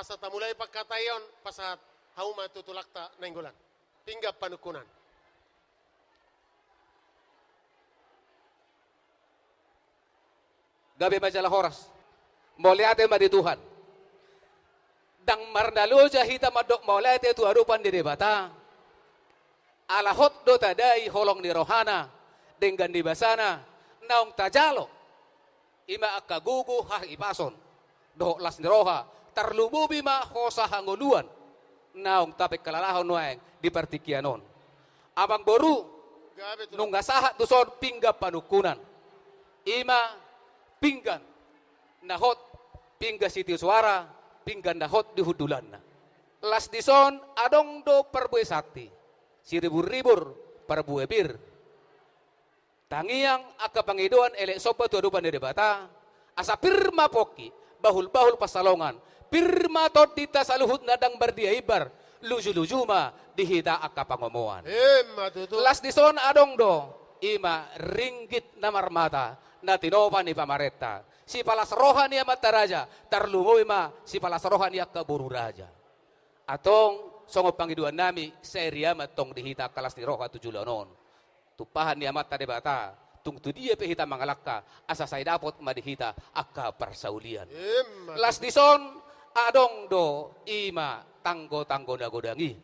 asa tamulai pakatayon pasat hauma tutulakta nenggolan. Pinggap panukunan. Gabi majalah horas. Moliate madi Tuhan. Dang marnalo jahita madok moliate tu arupan di debata. Alahot do tadai holong di rohana. Dengan di basana. Naung tajalo. Ima akagugu hah ipason. Doh las ni roha. Tarlububi ma hosa hangoluan. Naung tapik kalalahon nueng di partikianon. Abang boru. Nungga sahat tu son pinggap panukunan. Ima pinggan nahot pingga siti suara pinggan nahot di hudulanna las dison adong do perbue sakti siribur-ribur perbue bir tangiang aka pangiduan elek sopa tu adupan di debata asa pirma poki bahul-bahul pasalongan pirma tot dita saluhut nadang berdia ibar luju-luju ma dihita aka pangomoan las dison adong do ima ringgit namar mata na tinopan ni pamareta si palas rohani amat taraja tarlumoy ma si palas rohani kaburu raja atong songop pangiduan nami seria matong dihita kalas ni roha tujulonon tupahan ni amat tadebata tung tu dia pehita mangalakka asa saya dapot madihita akka persaulian las dison adong do ima tanggo nagodangi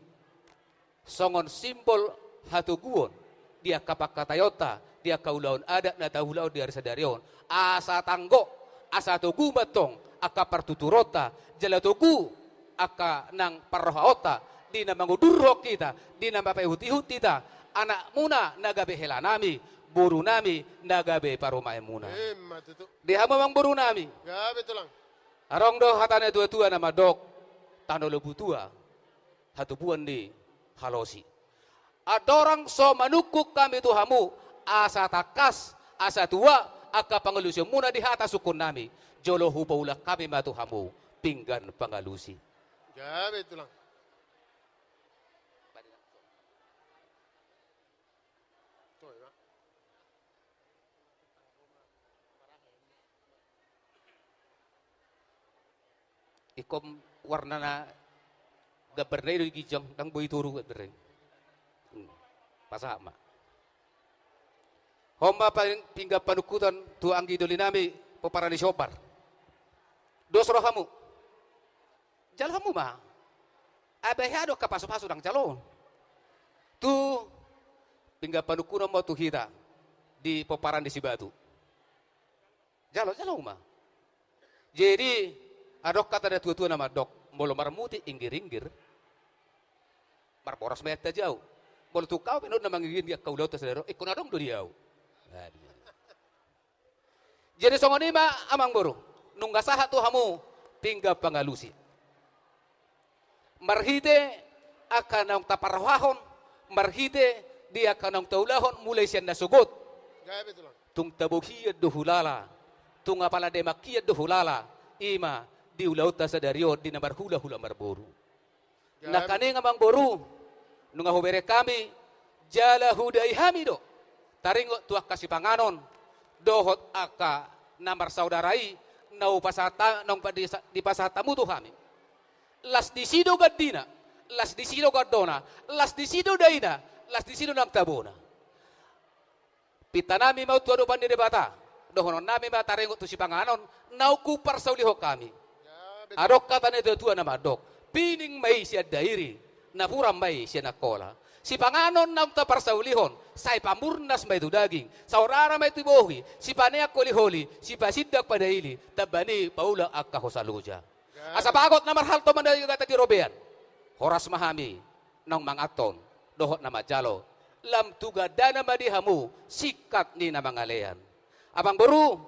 songon simbol hatuguon dia kapak katayota dia kaulaun adat na tahulau di arisadarion asa tanggo asa tugu batong aka partuturota jala tugu aka nang parrohaota di na mangudurhok kita di na mapayhuti-huti kita anak muna nagabe hela nami buru nami nagabe parumae muna di hama mang buru nami gabe tulang arong do hatane tua-tua nama dok tano lebu tua hatubuan di halosi adorang so manukuk kami tuhamu asa takas, asa tua, aka pangalusi muna di hata sukun nami. Jolo hupaula kami matuhamu, pinggan pangalusi. Gabe itulah. Ikom warna na gabernay do gijang nang boy turu gabernay. Pasama. Homba pingga panukutan tu anggi dolinami popara di sopar. Dos rohamu. Jalhamu ma. Abehado kapasu-pasu dang calon. Tu pingga panukutan mo tu hita di poparan di Sibatu. Jalo ma. Jadi adok kata ada tua-tua nama dok molo marmuti inggir-inggir. Marporas mayat jauh. Molo tu kau pinod na mangigin dia kau lautas dero ikon adong do diau. Jadi songonima amang boru nungga saha tu hamu pingga pangalusi marhite akan nang taparahon marhite dia akan nang taulahon mulai sian nasugot tung tabuhiyad duhulala tung apala demakiyad duhulala ima diulauta sadario di nabar hula-hula marboru nakane ngamang boru nunga hubere kami jala hudai hamido taringo tuak kasih panganon dohot aka namar saudarai nau pasata nong di pasata mutu kami las di sido gadina las di sido gadona las di sido daina las di sido nang tabona pitanami mau tuadu pandi debata dohonon nami ma taringo tu si panganon nau ku parsauliho kami adok katane tua nama dok pining mai sia dairi napuram mai sia nakola si panganon nam ta parsaulihon say pamurnas may tu daging saurara may tu bohi si paneak koliholi si pasidak padaili tabani paula akka hosaluja asa bagot na marhal to man gata di robean horas mahami nang mangaton dohot na majalo lam tugadana madihamu sikat ni na mangalean abang boru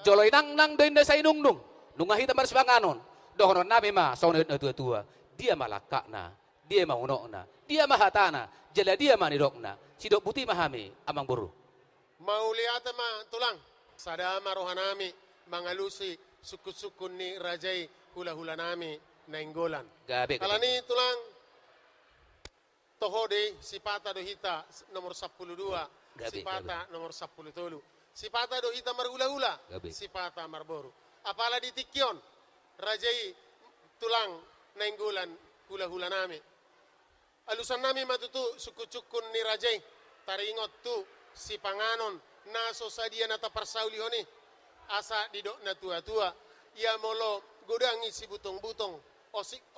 joloy nang doin na sa inungnung nungahita maris panganon dohonon nabi ma sonod na tua-tua dia malaka na dia maunok na dia mahatana jala dia manidokna sidok buti mahami amang buru mau lihat ma tulang sadama rohanami mangalusi sukun-sukun ni rajai hula-hula nami nainggolan gabe kalani tulang tohode sipata do hita nomor 12 sipata nomor 13 sipata do hita marhula-hula sipata marboru apala di tikyon rajai tulang nainggulan hula-hula nami. Alusan nami matutu suku-cukun ni rajay, taringot tu si panganon, naso sadia nata parsaulihoni, asa didok na tua-tua, ia molo godangi si butong-butong,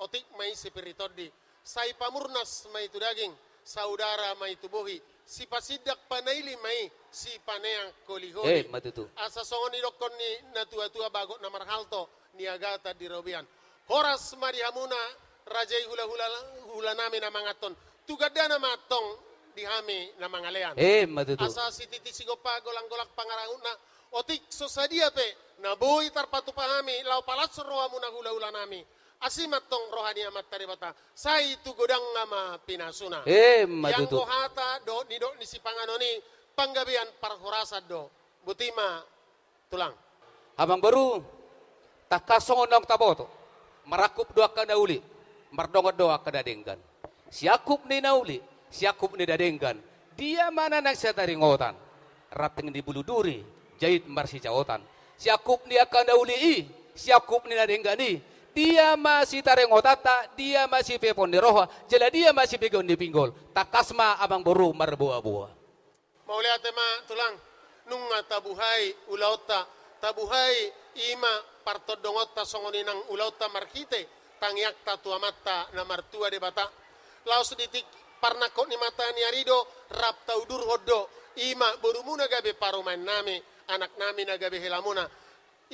otik may si peritodi, say pamurnas may tu daging, saudara may tubuhi, si pasidak panaili may si paneang kolihoni. Matutu. Asa songon idokon ni na tua-tua bago na marhalto, ni agata di robian. Horas marihamuna, rajay hula-hula namin na mga ton. Tugada na matong dihami na mga lean. Matutu. Asa si titi sigopa golang-golak pangarahun na otik so sadia pe na buhi tarpatu pahami lau palat roha muna hula-hula nami. Asi matong rohani amat taribata. Say tu godang ngama pinasuna. Yang Matutu. kohata do ni si panganoni panggabian parhorasad do. Butima tulang. Abang baru takasong nang taboto. Marakup doa ka nauli. Mardongot doa ka dadenggan. Siakup ni nauli. Siakup ni dadenggan. Dia mana nang siya taringotan. Rating di bulu duri. Jahit marsi jaotan. Siakup ni akan nauli i. Siakup ni dadenggan i. Dia masih taringotata. Dia masih pepon di roha. Jala dia masih pegon di pinggol. Takasma abang baru marbuah-buah. Mauliate ma tulang. Nunga tabuhay ulauta. Tabuhay ima partodongota songoninang ulauta marhite. Tangyak tatua mata na martua de bata. Laos ditik parnakot ni mata ni arido. Rap taudur hodo. Ima burumuna gabe paruman nami. Anak nami na gabe helamuna.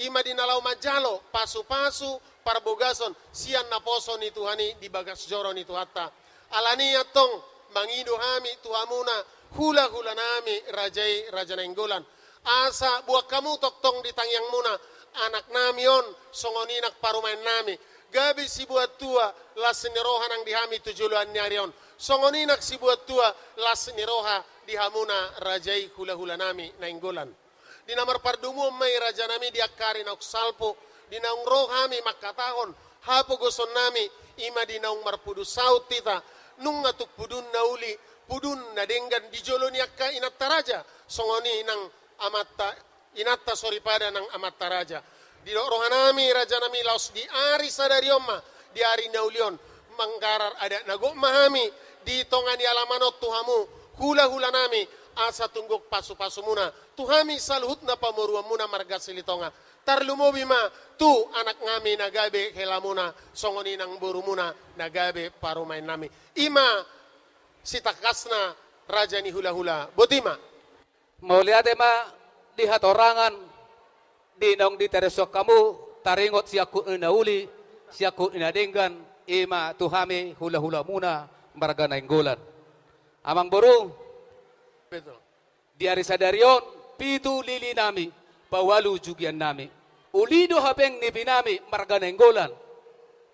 Ima dinalaw majalo. Pasu-pasu parbogason. Sian na poso ni Tuhani di bagas joro ni Tuhata. Alaniya tong mangido hami Tuhamuna. Hula-hula nami rajay raja nainggolan. Asa buah kamu toktong di tangyang muna. Anak nami on songoninak parumain nami. Gabi si buat tua las niroha nang dihami tujuluan nyarion. Songoninak si buat tua las niroha dihamuna rajai hula-hula nami nainggolan. Di namar pardumu may raja nami diakari na uksalpo. Di naung rohami makatahon. Hapo goson nami ima di naung marpudu saut tita. Nung ngatuk pudun nauli. Pudun na denggan di jolo niaka inatta raja. Songoni nang amatta inatta soripada nang amatta raja. Di rohanami raja nami laos di ari sadari omma di ari naulion manggarar ada nago mahami di tongani alamanot tuhamu hula-hula nami asa tungguk pasu-pasu muna tuhami saluhut na pamuruan muna marga silitonga tarlumobi ma tu anak ngami nagabe helamuna songoni nang buru muna nagabe parumain nami ima sitakasna raja ni hula-hula botima Mau lihat ma lihat orangan di nong di teresok kamu taringot siaku nauli siaku inadenggan ima tuhami hula-hula muna marga nainggolan amang boru betul di ari sadarion pitu lili nami pawalu jugian nami ulido hapeng ni binami marga nainggolan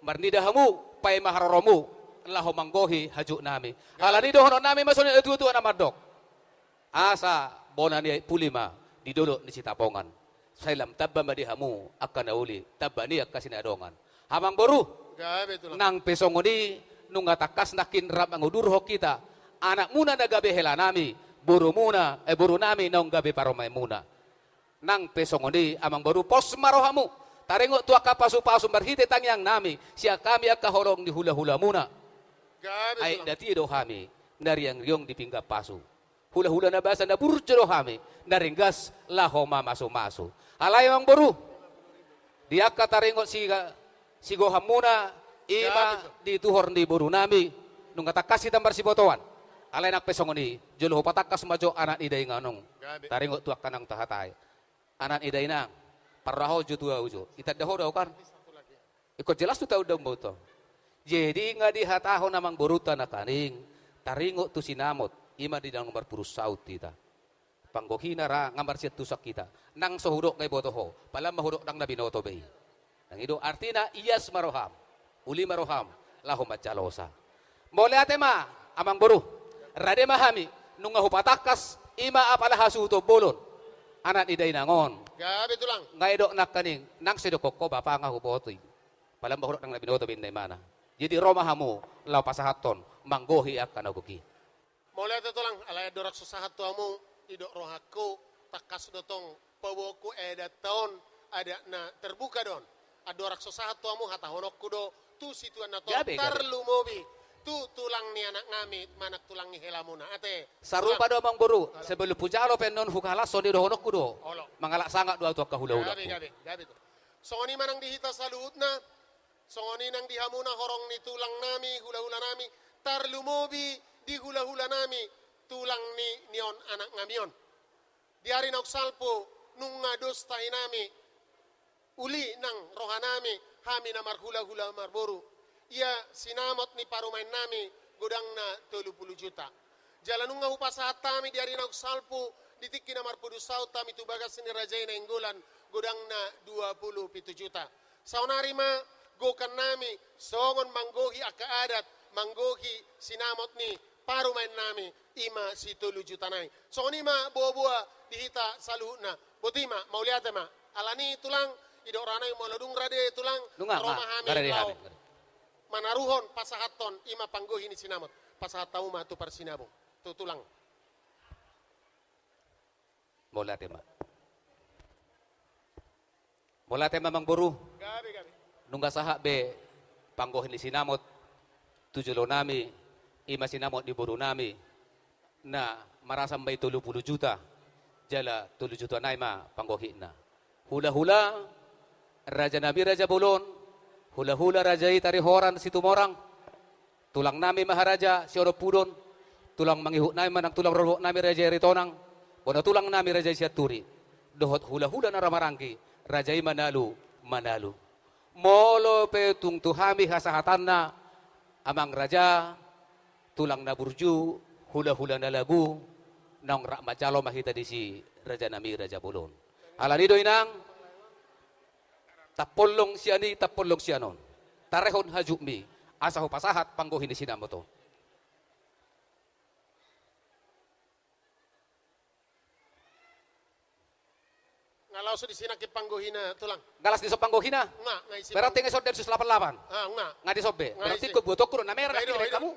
marnidahamu pay maharoromu laho manggohi hajuk nami halani dohono nami masun itu anak madok asa bonani pulima di dolo ni Citapongan Sailam tabba madihamu akan nauli tabba ni akasinadongan hamang boru gabe tulang nang pesongoni nung atakas nakin ram ang udurho kita anak muna nagabe hela nami buru muna buru nami nong gabe paromay muna nang pesongoni amang boru pos marohamu taringo tua kapasu-pasu marhite tangyang nami siya kami akahorong di hula-hula muna gabe ay tulang dati do kami nariang riyong di pinggap pasu hula-hula na basa na burjero kami naringgas laho mamaso-maso alay mang boru dia kataringot si goham muna ima di tuhor di boru nami nung katakas tambar si botoan alay nak pesongoni jolo patakas majo anak iday nganong gabe taringot tuak kanang tahatay anak iday nang paraho jutua ujo itadaho daw kan ikut jelas tu tahu daw boto jadi nga dihataho namang boruta na kaning taringot tu sinamot ima di dalam nomor purus saut kita panggohina ra ngambar siya tusak kita nang sohudok kay botoho pala mahudok nang nabinoto bay nang ido artina iyas maroham uli maroham lahom macalosa mole ate ma amang buru rade mahami nung hupatakas ima apala hasuto bolon anak iday nangon gabe tulang ngaidok nak kaning nang sidokoko bapa nga hubotoy pala mahudok nang nabinoto bin mana jadi romahamu law pasahaton manggohi akan agugi Mulai itu tulang alaya dorak susahat tuamu idok rohaku takas dotong pawoku edat tahun ada na terbuka don adorak sosahat tuamu hata honok kudo tu situan na to Gabi, gabi. tarlumobi tu tulang ni anak ngami manak tulang ni helamuna ate Sarupa do mang buru sebelum pujalo penon hukala so di dohonok kudo. Olo. Mangalak sangat dua tua kahula-hula. gabi tu songoni manang dihita saluhutna songoni nang dihamuna horong ni tulang nami hula-hula nami tarlumobi di hula-hula nami tulang ni nion anak ngamion diari nauk salpo nung ngados tahi nami uli nang rohanami hami namar hula-hula marboru ia sinamot ni parumain nami godang na 30 juta jalanung nga hupasahat tami diari nauk salpo ditiki namar pudu saut tami tubagas ni rajay na inggolan godang na 27 juta saunari ma gokan nami songon manggohi aka adat manggohi sinamot ni parumain nami ima si 3 juta nai so ni ma buah-buah dihita saluhna botima mauliate ma alani tulang idok ranai moladung rade tulang Nunga aroma gare lau hami. manaruhon pasahaton ima panggohi ni sinamot pasahat tau ma tu parsinabong tu tulang Bola tema. Bola tema mang buru. gabi Nungga saha be panggohin ni sinamot tujulo nami ima sinamot di buru nami na marasam bay 30 juta jala 30 juta na ima panggohin na hula-hula raja nabi raja bulon hula-hula rajai tari horan situ morang tulang nami maharaja si pudon tulang mangihuk nami manang tulang rorok nami raja ritonang bono tulang nami raja siaturi dohot hula-hula na ramarangki rajai manalu molo petung tuhami hasahatanna amang raja tulang na burju hula-hula na lagu nang rak macalo mahita di si raja nami raja bulon alani do inang tapolong sianon tarehon hajukmi asaho pasahat panggohin di sinamo to ngalau so di sina ki panggohina tulang galas di panggohina nga ngaisi berarti ngesot dari 88 nga nggak disobe Nggak berarti isi. ko butok kuro na merah Ido, kini ido, kamu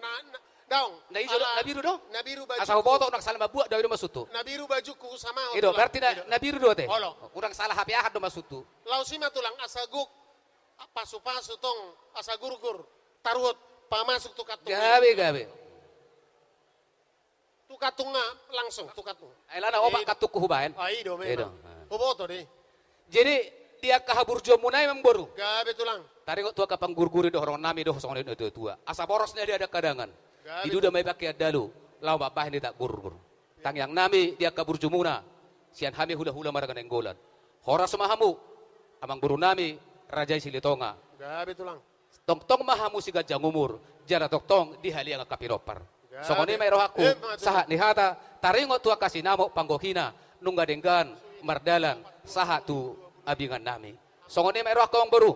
daong na iso ala- na biru do nabiru baju asaho boto nak salah mabuak daw do masutu nabiru bajuku sama ido tulang. berarti na biru do teh Olo. urang salah hapi ahad do masutu Lau sima tulang asaguk pasu-pasu tong asagur-gur taruhut pamasuk tu katung gabe tu katung nga langsung tu katung ailana omak Ido. katuk kuhubain ido Ido. memang boboto deh jadi dia kahabur munai memang boru gabe tulang tari kok tua kapang gurguri do horong nami do songon do tua asa borosnya dia ada kadangan Gabi. itu udah mai pakai dalu lau babah ini tak gurgur tang yang nami dia kabur jumuna sian hami hula-hula maragan enggolan horas mahamu amang guru nami raja silitonga gabe tulang tong mahamu si gajang umur jara tong di hali yang kapilopar Gabi. songon ini mai rohaku Matu. sahat nihata taringo tua kasih namo panggohina nungga denggan mardalan sahat tu abingan nami songon ini mai rohaku ang baru